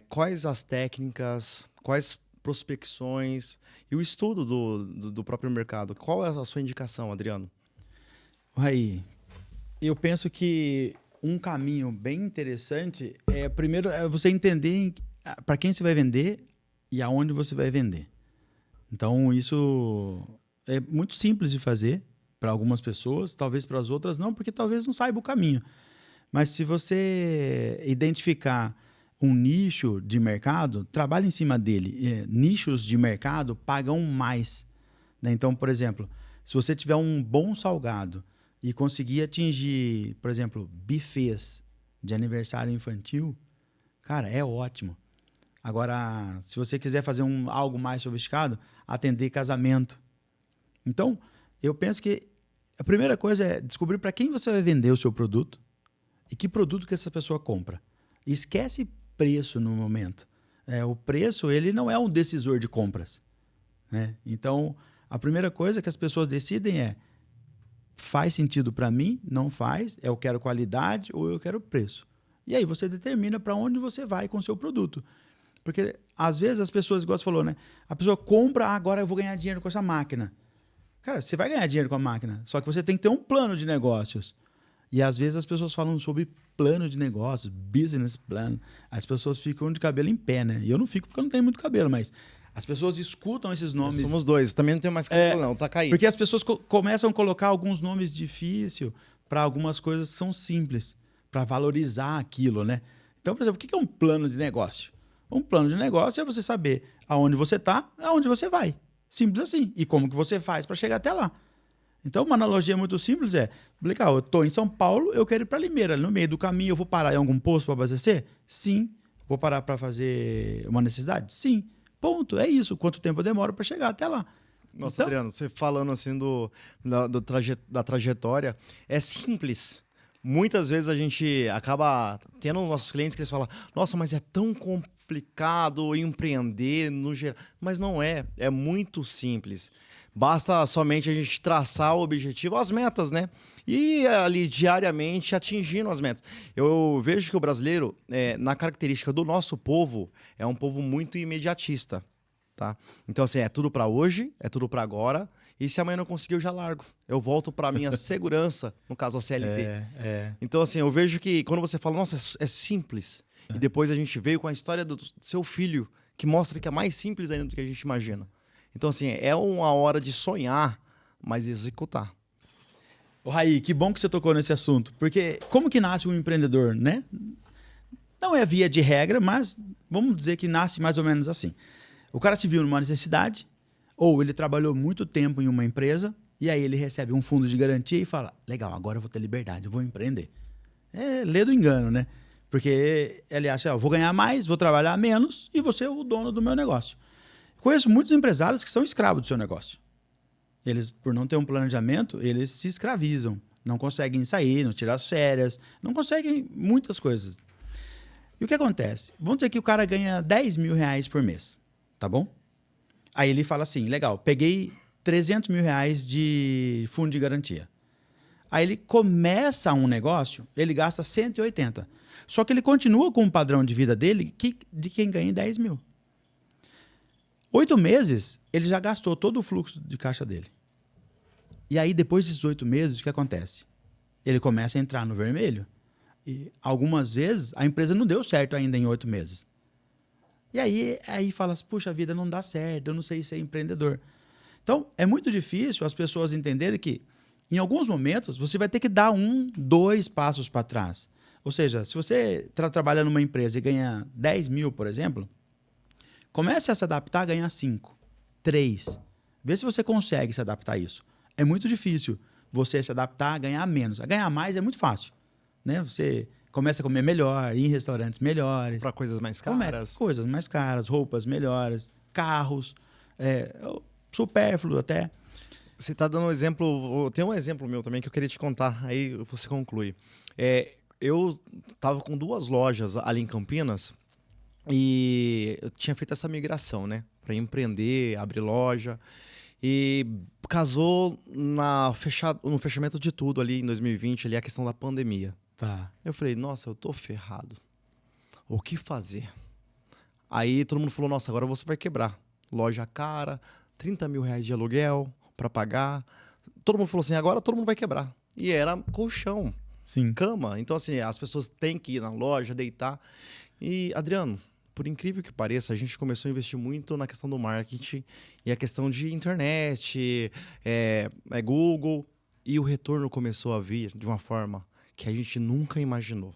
Quais as técnicas, quais prospecções e o estudo do próprio mercado? Qual é a sua indicação, Adriano? Aí, eu penso que um caminho bem interessante primeiro, você entender para quem você vai vender e aonde você vai vender. Então, isso é muito simples de fazer para algumas pessoas, talvez para as outras não, porque talvez não saiba o caminho. Mas se você identificar um nicho de mercado, trabalhe em cima dele. Nichos de mercado pagam mais, né? Então, por exemplo, se você tiver um bom salgado e conseguir atingir, por exemplo, buffets de aniversário infantil, cara, é ótimo. Agora, se você quiser fazer algo mais sofisticado, atender casamento. Então, eu penso que a primeira coisa é descobrir para quem você vai vender o seu produto e que produto que essa pessoa compra. Esquece preço no momento. O preço, ele não é um decisor de compras, né? Então, a primeira coisa que as pessoas decidem faz sentido para mim? Não faz? Eu quero qualidade ou eu quero preço? E aí você determina para onde você vai com o seu produto. Porque, às vezes, as pessoas, igual você falou, né? A pessoa compra, agora eu vou ganhar dinheiro com essa máquina. Cara, você vai ganhar dinheiro com a máquina, só que você tem que ter um plano de negócios. E, às vezes, as pessoas falam sobre plano de negócios, business plan. As pessoas ficam de cabelo em pé, né? E eu não fico porque eu não tenho muito cabelo, mas as pessoas escutam esses nomes. Nós somos dois, também não tenho mais cabelo não, tá caído. Porque as pessoas começam a colocar alguns nomes difíceis para algumas coisas que são simples, para valorizar aquilo, né? Então, por exemplo, o que é um plano de negócio? Um plano de negócio é você saber aonde você está, aonde você vai. Simples assim. E como que você faz para chegar até lá. Então, uma analogia muito simples legal, eu estou em São Paulo, eu quero ir para Limeira. No meio do caminho, eu vou parar em algum posto para abastecer? Sim. Vou parar para fazer uma necessidade? Sim. Ponto. É isso. Quanto tempo eu demoro para chegar até lá? Nossa, então, Adriano, você falando assim da trajetória, é simples. Muitas vezes a gente acaba tendo os nossos clientes que eles falam, nossa, mas é tão complicado empreender no geral. Mas não é muito simples. Basta somente a gente traçar o objetivo, as metas, né? E ali diariamente atingindo as metas. Eu vejo que o brasileiro, na característica do nosso povo, é um povo muito imediatista. Tá? Então, assim, é tudo para hoje, é tudo para agora. E se amanhã não conseguir, eu já largo. Eu volto para minha segurança, no caso a CLT. Então, assim, eu vejo que quando você fala, nossa, é simples. E depois a gente veio com a história do seu filho, que mostra que é mais simples ainda do que a gente imagina. Então, assim, é uma hora de sonhar, mas executar. Ô, Raí, que bom que você tocou nesse assunto. Porque como que nasce um empreendedor, né? Não é via de regra, mas vamos dizer que nasce mais ou menos assim. O cara se viu numa necessidade, ou ele trabalhou muito tempo em uma empresa, e aí ele recebe um fundo de garantia e fala, legal, agora eu vou ter liberdade, eu vou empreender. É lê do engano, né? Porque ele acha, eu vou ganhar mais, vou trabalhar menos, e vou ser o dono do meu negócio. Conheço muitos empresários que são escravos do seu negócio. Eles, por não ter um planejamento, eles se escravizam. não conseguem sair, não tirar as férias, não conseguem muitas coisas. E o que acontece? Vamos dizer que o cara ganha 10 mil reais por mês, tá bom? Aí ele fala assim, legal, peguei 300 mil reais de fundo de garantia. Aí ele começa um negócio, ele gasta 180. Só que ele continua com o padrão de vida dele de quem ganha 10 mil. 8 meses, ele já gastou todo o fluxo de caixa dele. E aí, depois desses 8 meses, o que acontece? Ele começa a entrar no vermelho. E algumas vezes, a empresa não deu certo ainda em 8 meses. E aí fala assim, puxa vida, não dá certo, eu não sei ser empreendedor. Então, é muito difícil as pessoas entenderem que, em alguns momentos, você vai ter que dar 1, 2 passos para trás. Ou seja, se você trabalha numa empresa e ganha 10 mil, por exemplo, comece a se adaptar a ganhar 5, 3. Vê se você consegue se adaptar a isso. É muito difícil você se adaptar a ganhar menos. A ganhar mais é muito fácil. Né? Você começa a comer melhor, ir em restaurantes melhores. Para coisas mais caras. Coisas mais caras, roupas melhores, carros, supérfluo até. Você está dando um exemplo... Tem um exemplo meu também que eu queria te contar, aí você conclui. Eu estava com 2 lojas ali em Campinas e eu tinha feito essa migração, né? Para empreender, abrir loja. E casou no fechamento de tudo ali em 2020, ali a questão da pandemia. Tá. Eu falei, nossa, eu tô ferrado. O que fazer? Aí todo mundo falou, nossa, agora você vai quebrar. Loja cara, 30 mil reais de aluguel para pagar. Todo mundo falou assim, agora todo mundo vai quebrar. E era colchão. Sim. Cama. Então, assim, as pessoas têm que ir na loja, deitar. E, Adriano, por incrível que pareça, a gente começou a investir muito na questão do marketing e a questão de internet, Google. E o retorno começou a vir de uma forma que a gente nunca imaginou.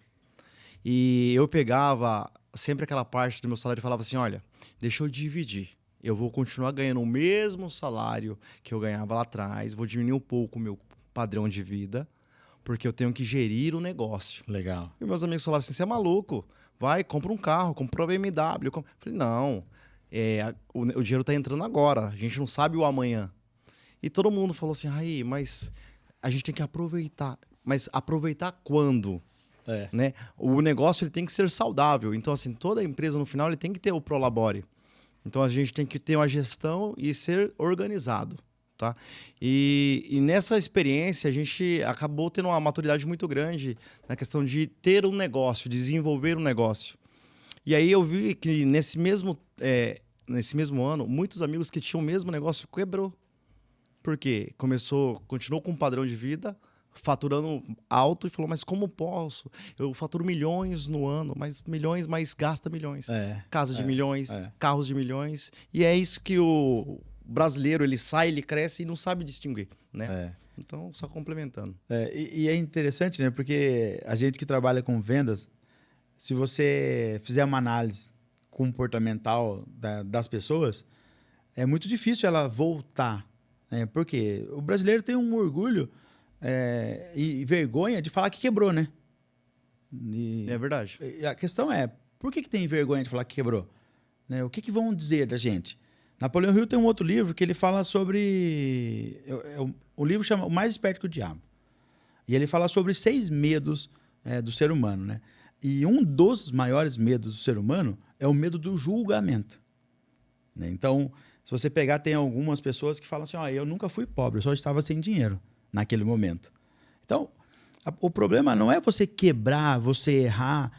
E eu pegava sempre aquela parte do meu salário e falava assim, olha, deixa eu dividir. Eu vou continuar ganhando o mesmo salário que eu ganhava lá atrás, vou diminuir um pouco o meu padrão de vida, porque eu tenho que gerir o negócio. Legal. E meus amigos falaram assim, você é maluco, vai, compra um carro, compra uma BMW. Eu falei, não, o dinheiro tá entrando agora, a gente não sabe o amanhã. E todo mundo falou assim, aí, mas a gente tem que aproveitar. Mas aproveitar quando? Né? O negócio ele tem que ser saudável. Então, assim, toda empresa no final ele tem que ter o Prolabore. Então, a gente tem que ter uma gestão e ser organizado. Tá? E nessa experiência, a gente acabou tendo uma maturidade muito grande na questão de ter um negócio, desenvolver um negócio. E aí eu vi que nesse mesmo ano, muitos amigos que tinham o mesmo negócio quebrou. Por quê? Continuou com um padrão de vida, faturando alto e falou, mas como posso? Eu faturo milhões no ano, mas gasta milhões. Casa de milhões, carros de milhões. E é isso que o brasileiro, ele sai, ele cresce e não sabe distinguir, né? Então, só complementando. E é interessante, né? Porque a gente que trabalha com vendas, se você fizer uma análise comportamental das pessoas, é muito difícil ela voltar. Porque o brasileiro tem um orgulho e vergonha de falar que quebrou, né? É verdade. E a questão é, por que tem vergonha de falar que quebrou? Né? O que vão dizer da gente? Napoleão Hill tem um outro livro que ele fala sobre... O livro chama O Mais Esperto que o Diabo. E ele fala sobre 6 medos do ser humano, né? E um dos maiores medos do ser humano é o medo do julgamento. Né? Então, se você pegar, tem algumas pessoas que falam assim, eu nunca fui pobre, eu só estava sem dinheiro naquele momento. Então, o problema não é você quebrar, você errar.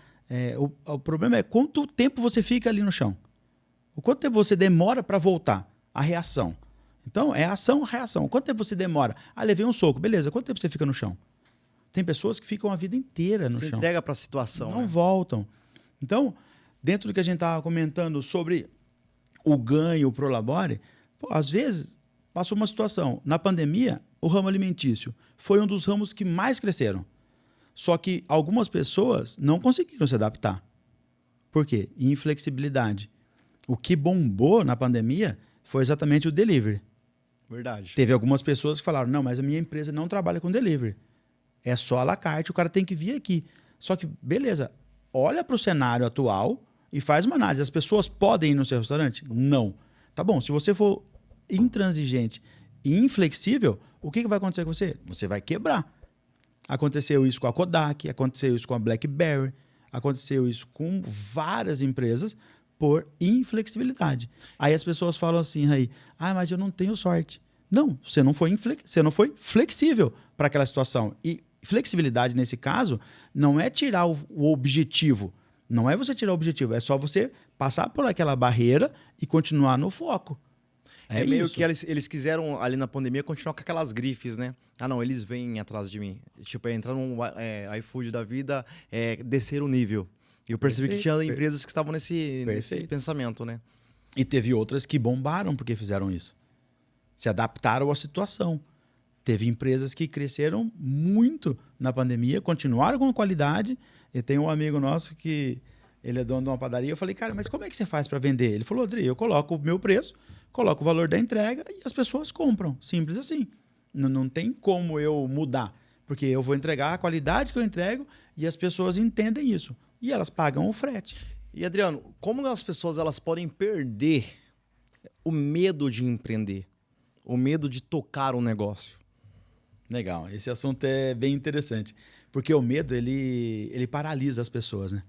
O problema é quanto tempo você fica ali no chão. O quanto tempo você demora para voltar? A reação. Então, é ação, reação. Quanto tempo você demora? Levei um soco. Beleza, quanto tempo você fica no chão? Tem pessoas que ficam a vida inteira no chão. Se entrega para a situação. Não voltam. Então, dentro do que a gente estava comentando sobre o ganho, o Prolabore, às vezes, passou uma situação. Na pandemia, o ramo alimentício foi um dos ramos que mais cresceram. Só que algumas pessoas não conseguiram se adaptar. Por quê? Inflexibilidade. O que bombou na pandemia foi exatamente o delivery. Verdade. Teve algumas pessoas que falaram, não, mas a minha empresa não trabalha com delivery. É só à la carte, o cara tem que vir aqui. Só que, beleza, olha para o cenário atual e faz uma análise. As pessoas podem ir no seu restaurante? Não. Tá bom, se você for intransigente e inflexível, o que vai acontecer com você? Você vai quebrar. Aconteceu isso com a Kodak, aconteceu isso com a BlackBerry, aconteceu isso com várias empresas por inflexibilidade. Aí as pessoas falam assim, aí, mas eu não tenho sorte. Não, você não foi flexível para aquela situação. E flexibilidade, nesse caso, não é tirar o objetivo. Não é você tirar o objetivo, é só você passar por aquela barreira e continuar no foco. É meio isso. Que eles quiseram, ali na pandemia, continuar com aquelas grifes, né? Não, eles vêm atrás de mim. Tipo, entrar num iFood da vida, descer o nível. E eu percebi que tinha empresas que estavam nesse pensamento, né? E teve outras que bombaram porque fizeram isso. Se adaptaram à situação. Teve empresas que cresceram muito na pandemia, continuaram com qualidade. E tem um amigo nosso que ele é dono de uma padaria. Eu falei, cara, mas como é que você faz para vender? Ele falou, Adri, eu coloco o meu preço, coloco o valor da entrega e as pessoas compram. Simples assim. Não tem como eu mudar. Porque eu vou entregar a qualidade que eu entrego e as pessoas entendem isso. E elas pagam o frete. E, Adriano, como as pessoas elas podem perder o medo de empreender? O medo de tocar um negócio? Legal. Esse assunto é bem interessante. Porque o medo, ele paralisa as pessoas, né?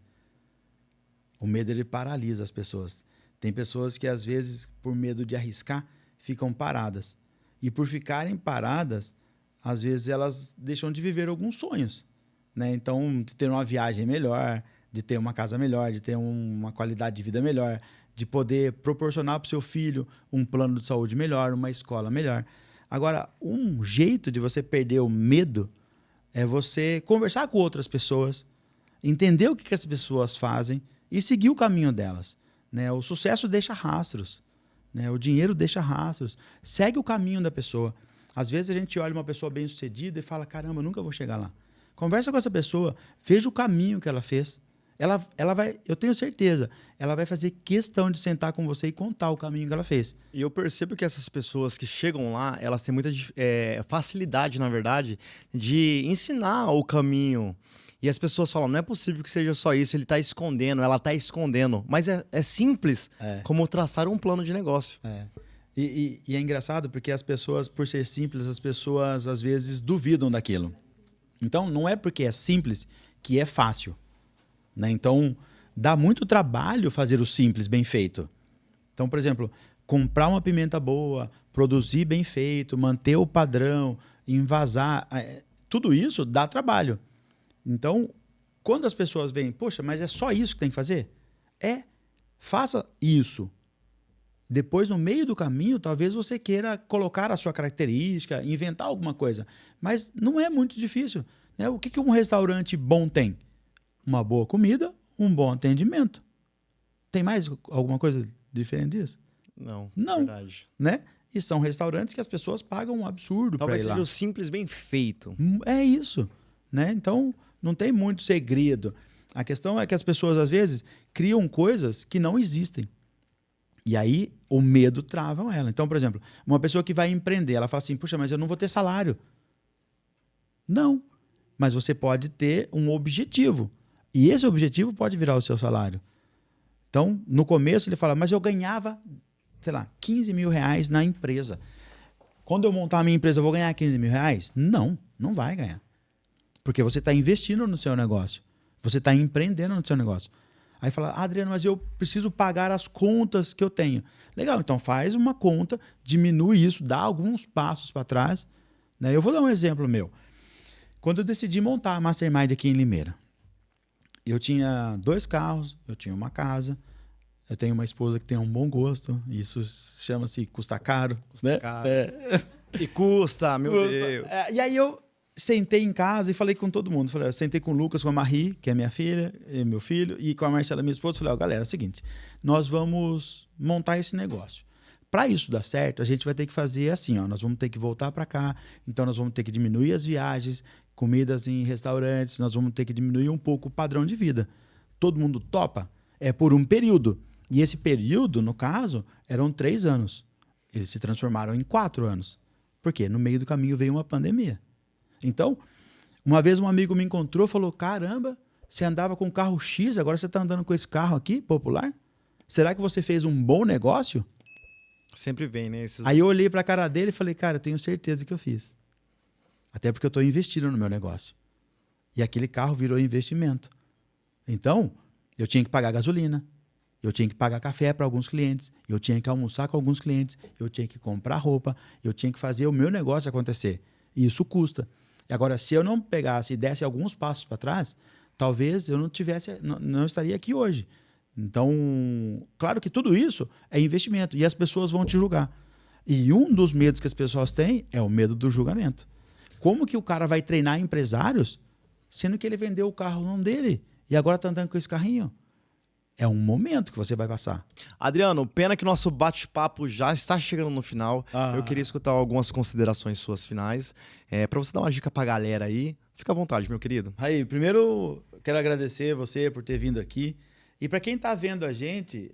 O medo, ele paralisa as pessoas. Tem pessoas que, às vezes, por medo de arriscar, ficam paradas. E por ficarem paradas, às vezes elas deixam de viver alguns sonhos, né? Então, de ter uma viagem melhor, de ter uma casa melhor, de ter uma qualidade de vida melhor, de poder proporcionar para o seu filho um plano de saúde melhor, uma escola melhor. Agora, um jeito de você perder o medo é você conversar com outras pessoas, entender o que as pessoas fazem e seguir o caminho delas, né? O sucesso deixa rastros, né? O dinheiro deixa rastros. Segue o caminho da pessoa. Às vezes a gente olha uma pessoa bem-sucedida e fala, caramba, eu nunca vou chegar lá. Conversa com essa pessoa, veja o caminho que ela fez. Ela vai, eu tenho certeza, ela vai fazer questão de sentar com você e contar o caminho que ela fez. E eu percebo que essas pessoas que chegam lá, elas têm muita facilidade, na verdade, de ensinar o caminho. E as pessoas falam, não é possível que seja só isso, ele está escondendo, ela está escondendo. Mas é simples como traçar um plano de negócio. E é engraçado porque as pessoas, por ser simples, as pessoas às vezes duvidam daquilo. Então, não é porque é simples que é fácil, né? Então, dá muito trabalho fazer o simples bem feito. Então, por exemplo, comprar uma pimenta boa, produzir bem feito, manter o padrão, envasar, tudo isso dá trabalho. Então, quando as pessoas veem, poxa, mas é só isso que tem que fazer? Faça isso. Depois, no meio do caminho, talvez você queira colocar a sua característica, inventar alguma coisa. Mas não é muito difícil, né? O que um restaurante bom tem? Uma boa comida, um bom atendimento. Tem mais alguma coisa diferente disso? Não, verdade. Né? E são restaurantes que as pessoas pagam um absurdo para ir lá. Talvez seja o simples bem feito. É isso, né? Então, não tem muito segredo. A questão é que as pessoas, às vezes, criam coisas que não existem. E aí, o medo trava ela. Então, por exemplo, uma pessoa que vai empreender, ela fala assim, puxa, mas eu não vou ter salário. Não, mas você pode ter um objetivo. E esse objetivo pode virar o seu salário. Então, no começo, ele fala, mas eu ganhava, sei lá, 15 mil reais na empresa. Quando eu montar a minha empresa, eu vou ganhar 15 mil reais? Não, não vai ganhar. Porque você está investindo no seu negócio. Você está empreendendo no seu negócio. Aí fala, Adriano, mas eu preciso pagar as contas que eu tenho. Legal, então faz uma conta, diminui isso, dá alguns passos para trás. Né? Eu vou dar um exemplo meu. Quando eu decidi montar a Mastermind aqui em Limeira, eu tinha 2 carros, eu tinha uma casa, eu tenho uma esposa que tem um bom gosto, isso chama-se custa caro. Custa caro. E custa, meu Deus. E aí eu sentei em casa e falei com todo mundo. Eu sentei com o Lucas, com a Marie, que é minha filha, e meu filho, e com a Marcela, minha esposa. Falei, galera, é o seguinte, nós vamos montar esse negócio. Para isso dar certo, a gente vai ter que fazer assim, nós vamos ter que voltar para cá, então nós vamos ter que diminuir as viagens, comidas em restaurantes, nós vamos ter que diminuir um pouco o padrão de vida. Todo mundo topa? É por um período. E esse período, no caso, eram 3 anos. Eles se transformaram em 4 anos. Por quê? No meio do caminho veio uma pandemia. Então, uma vez um amigo me encontrou e falou, caramba, você andava com um carro X, agora você está andando com esse carro aqui, popular? Será que você fez um bom negócio? Sempre vem, né? Aí eu olhei para a cara dele e falei, cara, eu tenho certeza que eu fiz. Até porque eu estou investindo no meu negócio. E aquele carro virou investimento. Então, eu tinha que pagar gasolina, eu tinha que pagar café para alguns clientes, eu tinha que almoçar com alguns clientes, eu tinha que comprar roupa, eu tinha que fazer o meu negócio acontecer. E isso custa. E agora, se eu não pegasse e desse alguns passos para trás, talvez eu não estaria aqui hoje. Então, claro que tudo isso é investimento e as pessoas vão te julgar. E um dos medos que as pessoas têm é o medo do julgamento. Como que o cara vai treinar empresários, sendo que ele vendeu o carro não dele e agora está andando com esse carrinho? É um momento que você vai passar. Adriano, pena que o nosso bate-papo já está chegando no final. Eu queria escutar algumas considerações suas finais. Para você dar uma dica para a galera aí, fica à vontade, meu querido. Aí, primeiro, quero agradecer você por ter vindo aqui. E para quem está vendo a gente,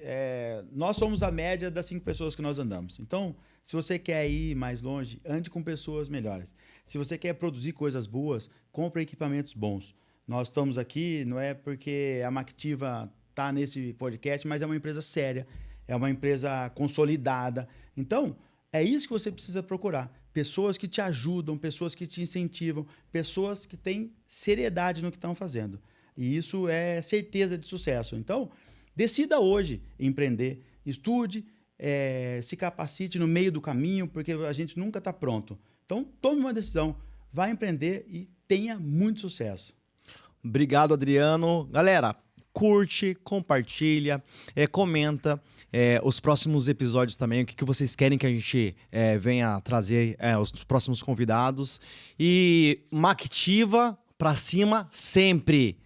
nós somos a média das 5 pessoas que nós andamos. Então, se você quer ir mais longe, ande com pessoas melhores. Se você quer produzir coisas boas, compre equipamentos bons. Nós estamos aqui, não é porque a Mactiva está nesse podcast, mas é uma empresa séria, é uma empresa consolidada. Então, é isso que você precisa procurar. Pessoas que te ajudam, pessoas que te incentivam, pessoas que têm seriedade no que estão fazendo. E isso é certeza de sucesso. Então, decida hoje empreender, estude, se capacite no meio do caminho, porque a gente nunca está pronto. Então, tome uma decisão, vá empreender e tenha muito sucesso. Obrigado, Adriano. Galera, curte, compartilha, comenta os próximos episódios também, o que vocês querem que a gente venha trazer os próximos convidados. E Mactiva pra cima sempre!